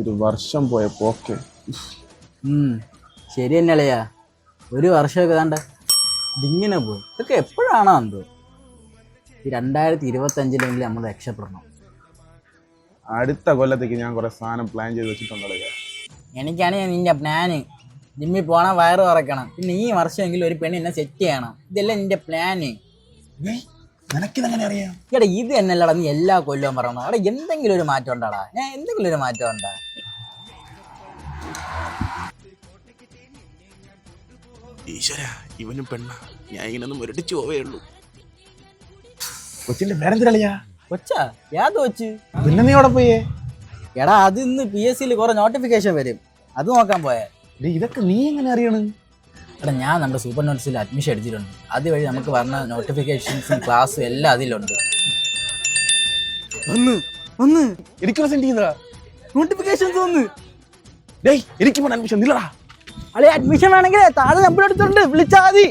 ഒരു വർഷം പോയ പോക്കെ. ശരി തന്നെയല്ലയാ, ഒരു വർഷമൊക്കെ താണ്ട ഇതിങ്ങനെ പോയി. ഇതൊക്കെ എപ്പോഴാണോ എന്തോ. ഈ 2025 നമ്മൾ രക്ഷപ്പെടണം. അടുത്ത കൊല്ലത്തേക്ക് ഞാൻ കുറെ സാധനം പ്ലാൻ ചെയ്ത് വെച്ചിട്ടുണ്ടല്ലോ. എനിക്കാണെങ്കിൽ നിന്റെ പ്ലാന് ജിമ്മിൽ പോകണം, വയറ് കുറയ്ക്കണം, പിന്നെ ഈ വർഷമെങ്കിലും ഒരു പെണ്ണിനെ സെറ്റ് ചെയ്യണം. ഇതല്ലേ നിന്റെ പ്ലാന്. നിനക്കിതെങ്ങനെ അറിയാം? എടാ ഇത് തന്നെയല്ലടാ നീ എല്ലാ കൊല്ലവും പറയണം. അവിടെ എന്തെങ്കിലും ഒരു മാറ്റം ഉണ്ടാടാ. എന്തെങ്കിലും ഒരു മാറ്റം ഉണ്ടാ. ഈശ്വര, ഇവനും പെണ്ണ. ഞാൻ ഇങ്ങനൊന്നും മുരടിച്ചു പോവേ ഉള്ളൂ. കൊച്ചിന്റെ പേരെന്തിരളിയാ? കൊച്ചാ ഏത് കൊച്ച്? പിന്നെ നീ അവിടെ പോയേ? എടാ അത് ഇന്ന് PSC കുറെ നോട്ടിഫിക്കേഷൻ വരും, അത് നോക്കാൻ പോയേ. ഇതൊക്കെ നീ എങ്ങനെ അറിയണം? എടാ ഞാൻ നമ്മുടെ സൂപ്പർ നോട്ട്സിൽ അഡ്മിഷൻ എടുത്തിട്ടുണ്ട്. അതുവഴി നമുക്ക് പറഞ്ഞ നോട്ടിഫിക്കേഷൻസും ക്ലാസ്സും എല്ലാം അതിലുണ്ട്. എനിക്ക് സെൻഡ് ചെയ്താ നോട്ടിഫിക്കേഷൻസ് വന്ന്. എനിക്ക് അഡ്മിഷൻ ഇല്ലടാ. അല്ലെ അഡ്മിഷൻ വേണമെങ്കിൽ താഴെ നമ്പർ എടുത്തിട്ടുണ്ട്, വിളിച്ചാൽ മതി.